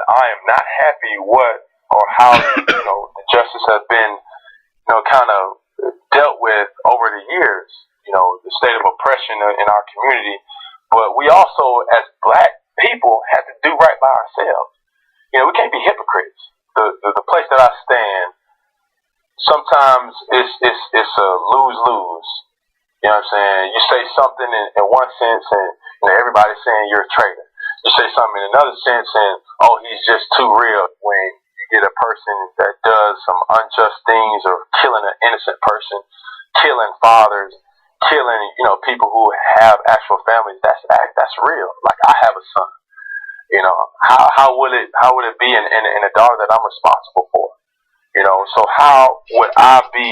I am not happy what or how the justice has been kind of dealt with over the years. The state of oppression in our community, but we also, as black people, have to do right by ourselves. We can't be hypocrites. The place that I stand, sometimes it's a lose-lose. You know what I'm saying? You say something in one sense, and everybody's saying you're a traitor. You say something in another sense, and he's just too real. When you get a person that does some unjust things or killing an innocent person, killing fathers, killing people who have actual families, that's real. Like, I have a son. How would it be in a daughter that I'm responsible for? So how would I be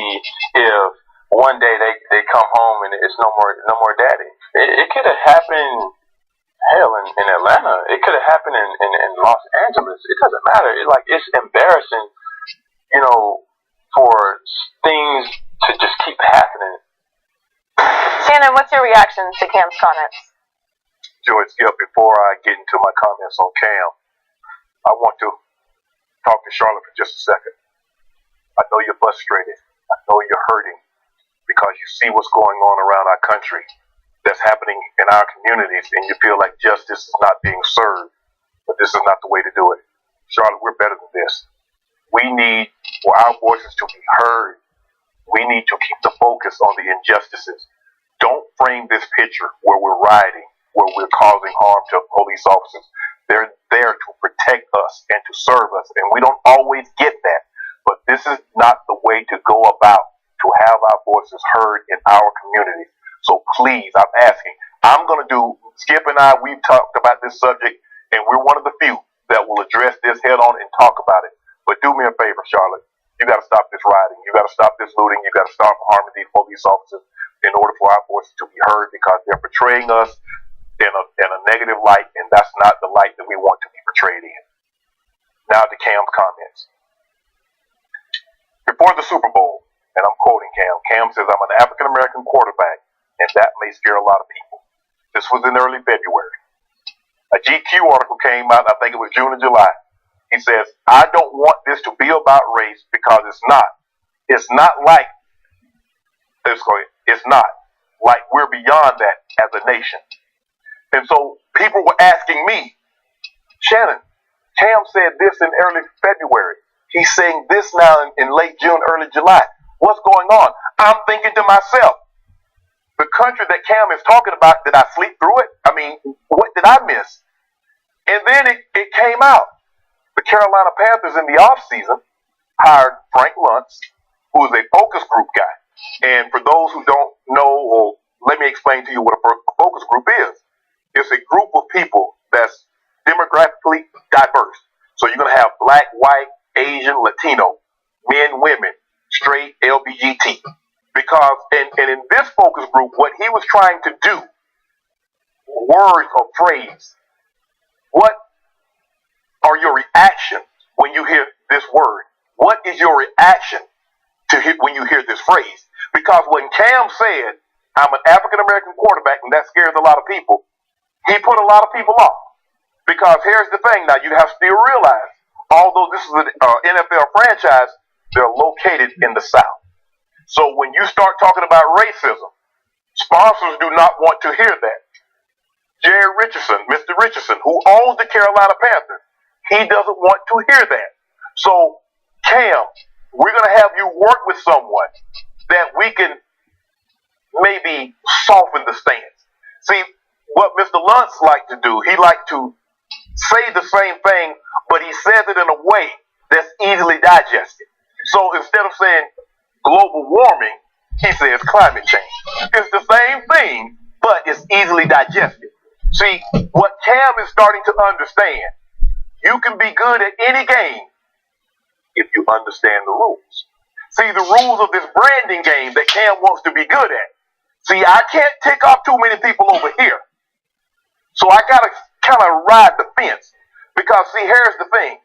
if one day they come home and it's no more daddy? It could have happened, hell, in Atlanta. It could have happened in Los Angeles. It doesn't matter. It's embarrassing, for things to just keep happening. Shannon, what's your reaction to Cam's comments? Joy, Skip, before I get into my comments on Cam, I want to talk to Charlotte for just a second. I know you're frustrated. I know you're hurting because you see what's going on around our country that's happening in our communities, and you feel like justice is not being served. But this is not the way to do it. Charlotte, we're better than this. We need for our voices to be heard. We need to keep the focus on the injustices. Don't frame this picture where we're rioting, where we're causing harm to police officers. They're there to protect us and to serve us, and we don't always get that. But this is not the way to go about to have our voices heard in our community. So please, I'm asking. Skip and I, we've talked about this subject, and we're one of the few that will address this head on and talk about it. But do me a favor, Charlotte. You got to stop this rioting. You got to stop this looting. You got to stop harming these police officers in order for our voices to be heard, because they're portraying us in a negative light, and that's not the light that we want to be portrayed in. Now to Cam's comments. Before the Super Bowl, and I'm quoting Cam says, "I'm an African-American quarterback, and that may scare a lot of people." This was in early February. A GQ article came out, I think it was June or July. He says, "I don't want this to be about race because it's not. It's not like we're beyond that as a nation." And so people were asking me, "Shannon, Cam said this in early February. He's saying this now in late June, early July. What's going on?" I'm thinking to myself, the country that Cam is talking about, did I sleep through it? I mean, what did I miss? And then it came out. The Carolina Panthers in the offseason hired Frank Luntz, who is a focus group guy. And for those who don't know, or let me explain to you what a focus group is. It's a group of people that's demographically diverse. So you're going to have black, white, Asian, Latino, men, women, straight, LGBT. Because, and in this focus group, what he was trying to do, words or phrase, what are your reactions when you hear this word? What is your reaction when you hear this phrase? Because when Cam said, "I'm an African-American quarterback," and that scares a lot of people, he put a lot of people off. Because here's the thing, now you have to still realize, although this is an NFL franchise, they're located in the South. So when you start talking about racism, sponsors do not want to hear that. Jerry Richardson, Mr. Richardson, who owns the Carolina Panthers, he doesn't want to hear that. So, Cam, we're going to have you work with someone that we can maybe soften the stance. See, what Mr. Luntz liked to do, he liked to say the same thing, but he says it in a way that's easily digested. So instead of saying global warming, he says climate change. It's the same thing, but it's easily digested. See, what Cam is starting to understand, you can be good at any game if you understand the rules. See, the rules of this branding game that Cam wants to be good at. See, I can't tick off too many people over here. So I got to kind of ride the fence. Because, see, here's the thing.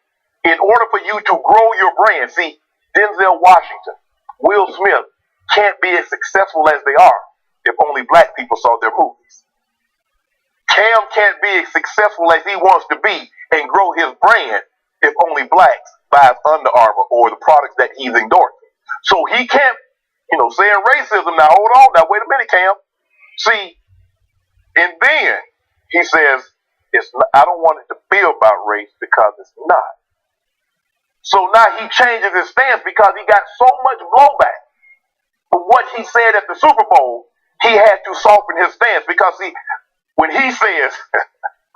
In order for you to grow your brand, see, Denzel Washington, Will Smith can't be as successful as they are if only black people saw their movies. Cam can't be as successful as he wants to be and grow his brand if only blacks buy Under Armour or the products that he's endorsing. So he can't, saying racism. Now, hold on. Now, wait a minute, Cam. See, and then he says, I don't want it to be about race because it's not. So now he changes his stance because he got so much blowback for what he said at the Super Bowl. He had to soften his stance because when he says,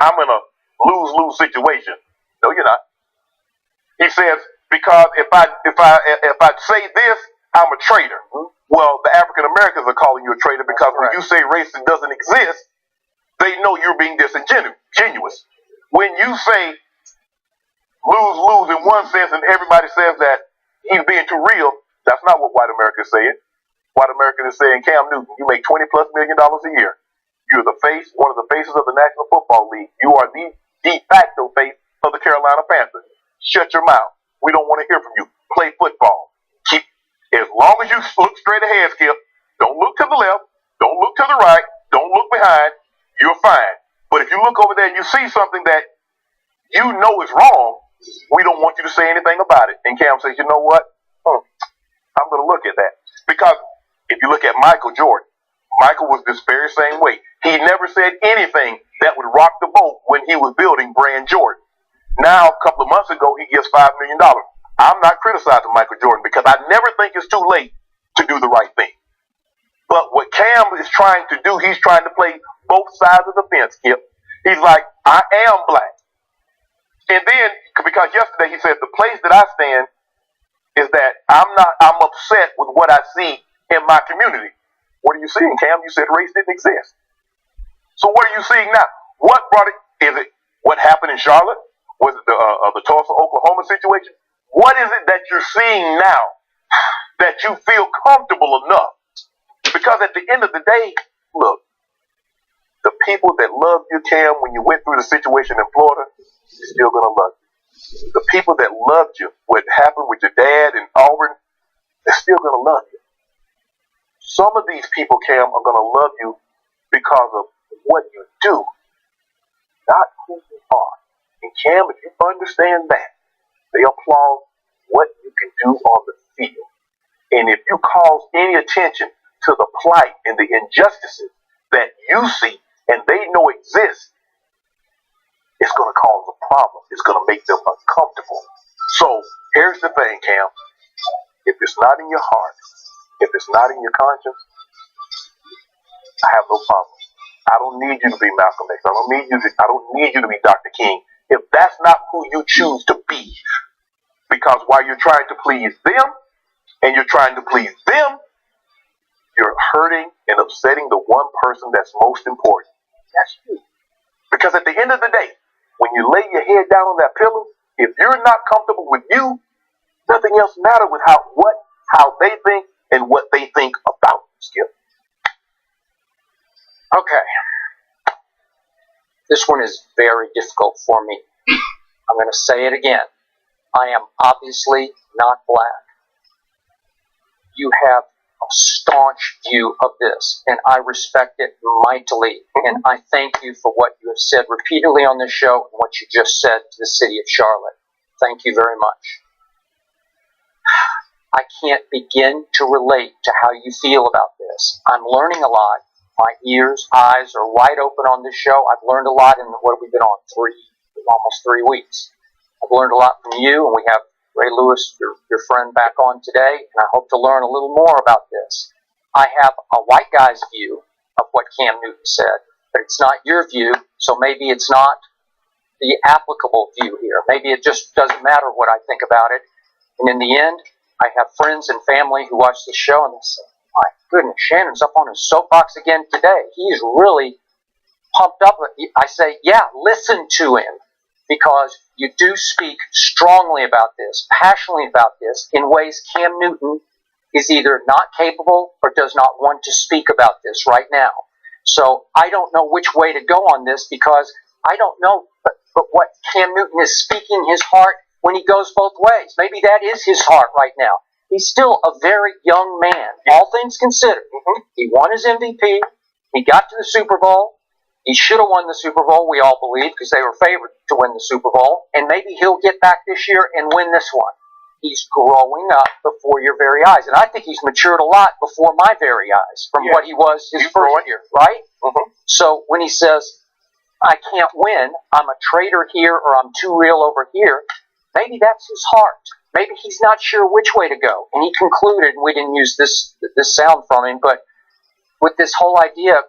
I'm in a lose-lose situation. No, you're not. He says, because if I say this, I'm a traitor. Well, the African Americans are calling you a traitor because when you say racism doesn't exist, they know you're being disingenuous. When you say lose-lose in one sense and everybody says that he's being too real, that's not what white America is saying. White America is saying, Cam Newton, you make $20+ million a year. You're the face, one of the faces of the National Football League. You are the de facto face of the Carolina Panthers. Shut your mouth. We don't want to hear from you. Play football. As long as you look straight ahead, Skip, don't look to the left, don't look to the right, don't look behind, you're fine. But if you look over there and you see something that you know is wrong, we don't want you to say anything about it. And Cam says, you know what? I'm going to look at that. Because if you look at Michael Jordan, Michael was this very same way. He never said anything that would rock the boat when he was building Brand Jordan. Now, a couple of months ago, he gets $5 million. I'm not criticizing Michael Jordan because I never think it's too late to do the right thing. But what Cam is trying to do, he's trying to play both sides of the fence, Skip. He's like, I am black. And then, because yesterday he said, the place that I stand is that I'm upset with what I see in my community. What are you seeing, Cam? You said race didn't exist. So what are you seeing now? What brought it? Is it what happened in Charlotte? Was it the Tulsa, Oklahoma situation? What is it that you're seeing now that you feel comfortable enough? Because at the end of the day, look, the people that loved you, Cam, when you went through the situation in Florida, they're still going to love you. The people that loved you, what happened with your dad in Auburn, they're still going to love you. Some of these people, Cam, are going to love you because of what you do, not who you are. And Cam, if you understand that, they applaud what you can do on the field. And if you cause any attention to the plight and the injustices that you see and they know exist, it's going to cause a problem. It's going to make them uncomfortable. So here's the thing, Cam. If it's not in your heart, if it's not in your conscience, I have no problem. I don't need you to be Malcolm X. I don't need you to be Dr. King. If that's not who you choose to be, because while you're trying to please them and you're trying to please them, you're hurting and upsetting the one person that's most important. That's you. Because at the end of the day, when you lay your head down on that pillow, if you're not comfortable with you, nothing else matters with how they think and what they think about you, Skip. Okay. This one is very difficult for me. I'm going to say it again. I am obviously not black. You have a staunch view of this, and I respect it mightily. And I thank you for what you have said repeatedly on this show and what you just said to the city of Charlotte. Thank you very much. I can't begin to relate to how you feel about this. I'm learning a lot. My ears, eyes are wide open on this show. I've learned a lot in what we've been on almost 3 weeks. I've learned a lot from you, and we have Ray Lewis, your friend, back on today, and I hope to learn a little more about this. I have a white guy's view of what Cam Newton said, but it's not your view, so maybe it's not the applicable view here. Maybe it just doesn't matter what I think about it. And in the end, I have friends and family who watch the show, and they say, my goodness, Shannon's up on his soapbox again today. He's really pumped up. I say, yeah, listen to him, because you do speak strongly about this, passionately about this, in ways Cam Newton is either not capable or does not want to speak about this right now. So I don't know which way to go on this, because I don't know but what Cam Newton is speaking his heart when he goes both ways. Maybe that is his heart right now. He's still a very young man, all things considered. He won his MVP. He got to the Super Bowl. He should have won the Super Bowl, we all believe, because they were favored to win the Super Bowl. And maybe he'll get back this year and win this one. He's growing up before your very eyes. And I think he's matured a lot before my very eyes from what he was his first year, right? Mm-hmm. So when he says, I can't win, I'm a traitor here or I'm too real over here, maybe that's his heart. Maybe he's not sure which way to go. And he concluded, we didn't use this sound from him, but with this whole idea of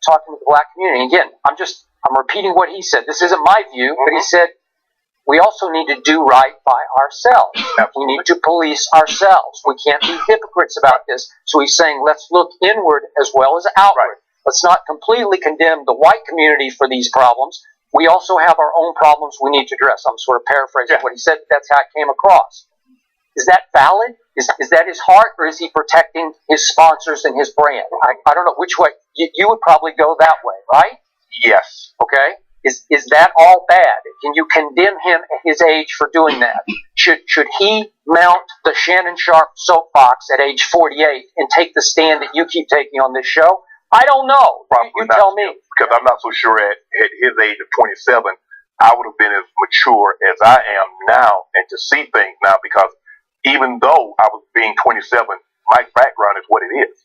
talking to the black community. Again, I'm repeating what he said. This isn't my view, but he said, we also need to do right by ourselves. We need to police ourselves. We can't be hypocrites about this. So he's saying, let's look inward as well as outward. Let's not completely condemn the white community for these problems. We also have our own problems we need to address. I'm sort of paraphrasing what he said. That's how it came across. Is that valid? Is that his heart, or is he protecting his sponsors and his brand? I don't know which way. You would probably go that way, right? Yes. Okay. Is that all bad? Can you condemn him at his age for doing that? Should he mount the Shannon Sharp soapbox at age 48 and take the stand that you keep taking on this show? I don't know. You tell me. Because I'm not so sure at his age of 27, I would have been as mature as I am now and to see things now, because even though I was being 27, my background is what it is.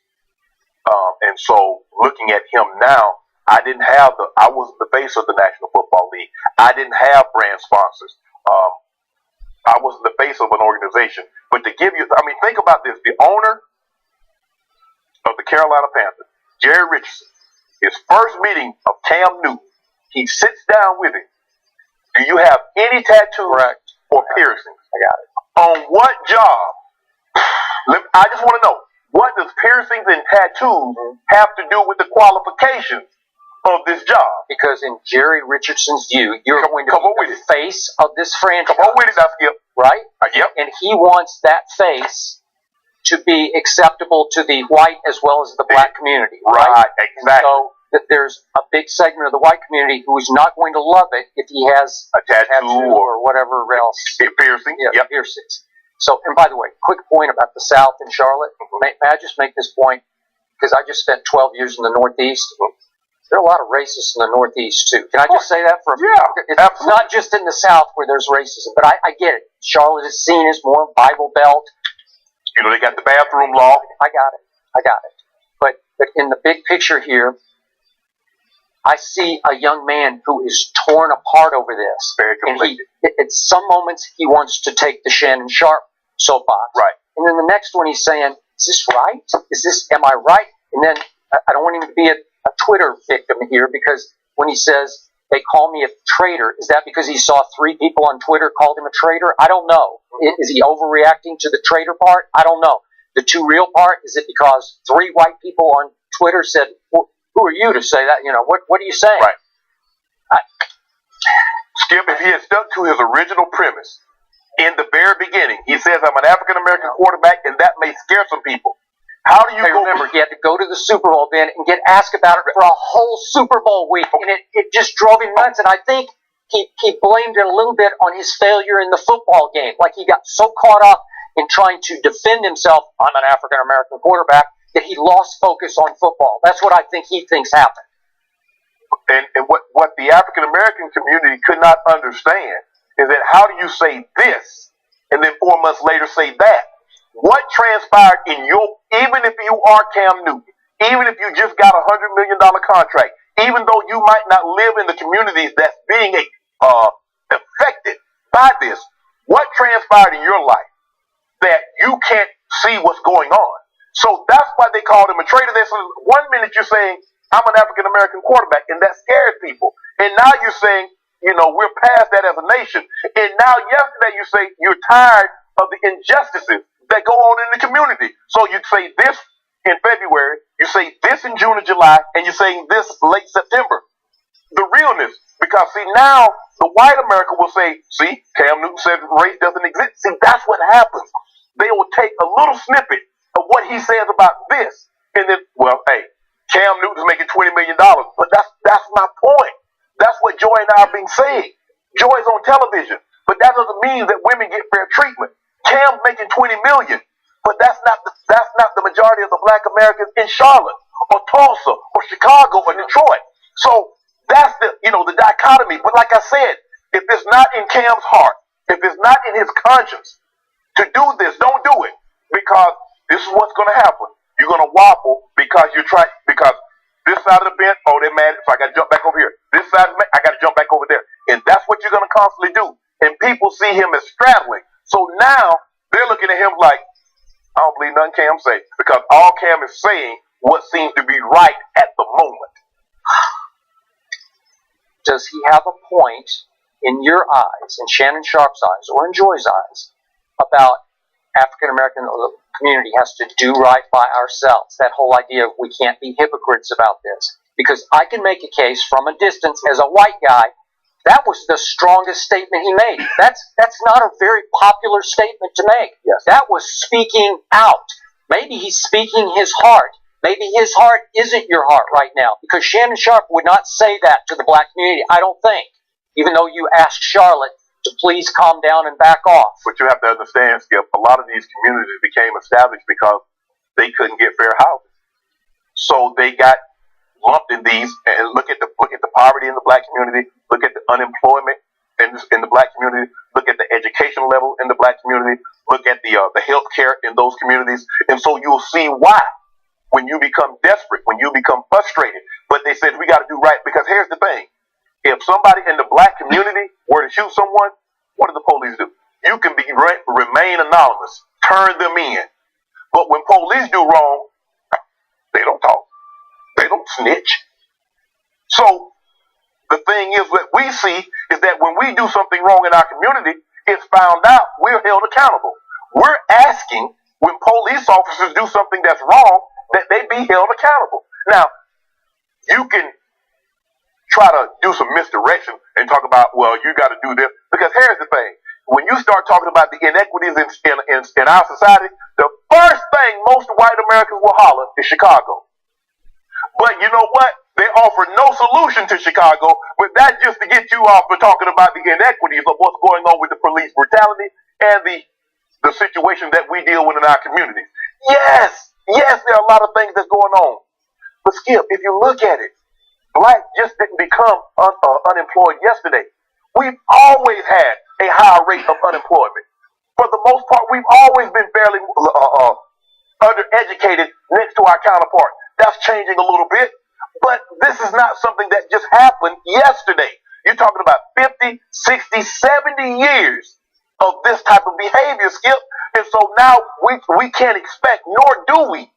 And so looking at him now, I wasn't the face of the National Football League. I didn't have brand sponsors. I wasn't the face of an organization. But to give you, think about this. The owner of the Carolina Panthers, Jerry Richardson, his first meeting of Cam Newton, he sits down with him. Do you have any tattoos or piercings? I got it. On what job? I just want to know, what does piercings and tattoos have to do with the qualifications of this job? Because in Jerry Richardson's view, you're going to be the face of this franchise. Come on with it, now, Skip. Right? Yep. And he wants that face to be acceptable to the white as well as the black community. Right? Exactly. So that there's a big segment of the white community who is not going to love it if he has a tattoo or whatever else. Piercing. Yeah, piercings. So, and by the way, quick point about the South and Charlotte. May I just make this point? Because I just spent 12 years in the Northeast. There are a lot of racists in the Northeast, too. Can I just say that for a minute? It's not just in the South where there's racism, but I get it. Charlotte is seen as more Bible Belt. You know, they got the bathroom law. I got it. But in the big picture here, I see a young man who is torn apart over this. Very conflicted. And at some moments, he wants to take the Shannon Sharp soapbox. Right. And then the next one, he's saying, is this right? Am I right? And then I don't want him to be a Twitter victim here, because when he says, they call me a traitor, is that because he saw 3 people on Twitter called him a traitor? I don't know. Is he overreacting to the traitor part? I don't know. The too real part, is it because 3 white people on Twitter said, well, who are you to say that? You know, what are you saying? Right. Skip, if he had stuck to his original premise in the very beginning, he says, I'm an African-American quarterback, and that may scare some people. How do you remember, he had to go to the Super Bowl then and get asked about it for a whole Super Bowl week, and it just drove him nuts. And I think he blamed it a little bit on his failure in the football game. Like, he got so caught up in trying to defend himself, I'm an African-American quarterback, that he lost focus on football. That's what I think he thinks happened. And what the African-American community could not understand is that how do you say this and then 4 months later say that? What transpired in even if you are Cam Newton, even if you just got $100 million contract, even though you might not live in the communities that's being affected by this, what transpired in your life that you can't see what's going on? So that's why they called him a traitor. They said, 1 minute you're saying, I'm an African-American quarterback, and that scares people. And now you're saying, you know, we're past that as a nation. And now yesterday you say you're tired of the injustices that go on in the community. So you say this in February, you say this in June and July, and you're saying this late September. The realness, because see, now the white America will say, see, Cam Newton said race doesn't exist. See, that's what happens. They will take a little snippet of what he says about this, and then, well, hey, Cam Newton's making $20 million, but that's my point. That's what Joy and I are being saying. Joy's on television, but that doesn't mean that women get fair treatment. Cam's making $20 million, but that's not the majority of the black Americans in Charlotte or Tulsa or Chicago or Detroit. So That's the dichotomy. But like I said, if it's not in Cam's heart, if it's not in his conscience to do this, don't do it. Because this is what's going to happen. You're going to wobble because because this side of the bench, oh, they're mad, so I got to jump back over here. This side, I got to jump back over there. And that's what you're going to constantly do. And people see him as straddling. So now they're looking at him like, I don't believe nothing Cam say. Because all Cam is saying what seems to be right at the moment. Does he have a point in your eyes, in Shannon Sharp's eyes, or in Joy's eyes, about African American community has to do right by ourselves? That whole idea of we can't be hypocrites about this. Because I can make a case from a distance as a white guy, that was the strongest statement he made. That's not a very popular statement to make. Yes. That was speaking out. Maybe he's speaking his heart. Maybe his heart isn't your heart right now. Because Shannon Sharp would not say that to the black community, I don't think. Even though you asked Charlotte to please calm down and back off. But you have to understand, Skip, a lot of these communities became established because they couldn't get fair housing. So they got lumped in these, and look at the poverty in the black community, look at the unemployment in the black community, look at the education level in the black community, look at the health care in those communities. And so you'll see why when you become desperate, when you become frustrated. But they said we got to do right, because here's the thing. If somebody in the black community were to shoot someone, what do the police do? You can remain anonymous, turn them in. But when police do wrong, they don't talk. They don't snitch. So the thing is, what we see is that when we do something wrong in our community, it's found out, we're held accountable. We're asking, when police officers do something that's wrong, that they be held accountable. Now, you can try to do some misdirection and talk about, well, you got to do this. Because here's the thing. When you start talking about the inequities in our society, the first thing most white Americans will holler is Chicago. But you know what? They offer no solution to Chicago, but that's just to get you off for talking about the inequities of what's going on with the police brutality and the situation that we deal with in our communities. Yes, there are a lot of things that's going on. But Skip, if you look at it, black just didn't become unemployed yesterday. We've always had a high rate of unemployment. For the most part, we've always been fairly undereducated next to our counterpart. That's changing a little bit, but this is not something that just happened yesterday. You're talking about 50, 60, 70 years of this type of behavior, Skip. And so now we can't expect, nor do we,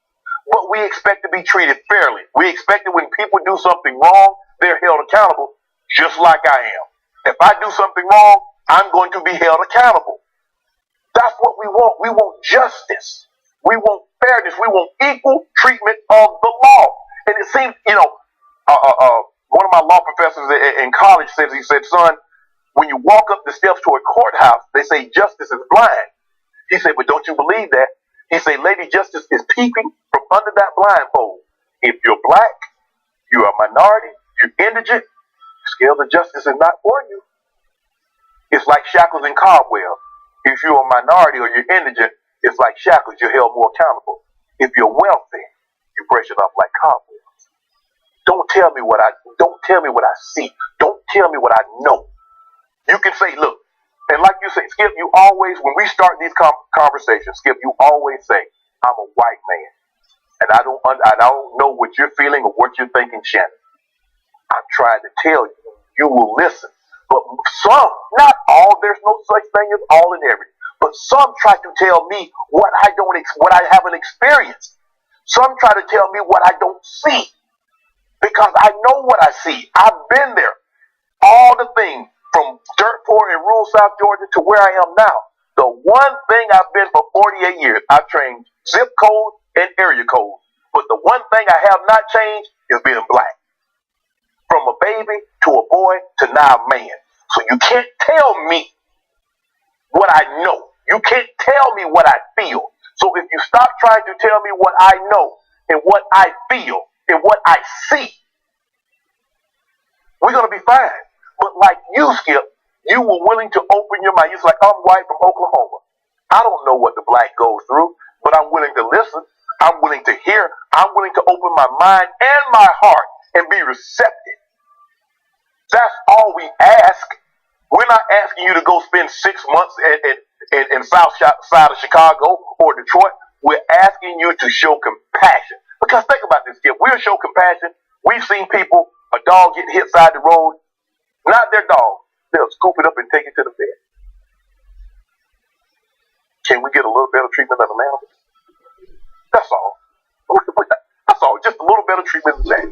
but we expect to be treated fairly. We expect that when people do something wrong, they're held accountable, just like I am. If I do something wrong, I'm going to be held accountable. That's what we want. We want justice. We want fairness. We want equal treatment of the law. And it seems, one of my law professors in college said, he said, son, when you walk up the steps to a courthouse, they say justice is blind. He said, but don't you believe that? He said, Lady Justice is peeping from under that blindfold. If you're black, you're a minority, you're indigent, scales of justice is not for you. It's like shackles and cobwebs. If you're a minority or you're indigent, it's like shackles, you're held more accountable. If you're wealthy, you brush it off like cobwebs. Don't tell me what I see. Don't tell me what I know. You can say, look, and like you say, Skip, you always, when we start these conversations, Skip, you always say, I'm a white man. And I don't know what you're feeling or what you're thinking, Shannon. I'm trying to tell you, you will listen. But some, not all, there's no such thing as all and every. But some try to tell me what I haven't experienced. Some try to tell me what I don't see. Because I know what I see. I've been there. All the things from dirt poor in rural South Georgia to where I am now. The one thing I've been for 48 years, I've changed zip code and area code. But the one thing I have not changed is being black. From a baby to a boy to now a man. So you can't tell me what I know. You can't tell me what I feel. So if you stop trying to tell me what I know and what I feel and what I see, we're going to be fine. But like you, Skip, you were willing to open your mind. You're like, I'm white from Oklahoma. I don't know what the black goes through, but I'm willing to listen. I'm willing to hear. I'm willing to open my mind and my heart and be receptive. That's all we ask. We're not asking you to go spend 6 months in South side of Chicago or Detroit. We're asking you to show compassion. Because think about this, Skip. We'll show compassion. We've seen people, a dog get hit side the road, not their dog. They'll scoop it up and take it to the vet. Can we get a little better treatment than an animal? That's all. That's all. Just a little better treatment than that.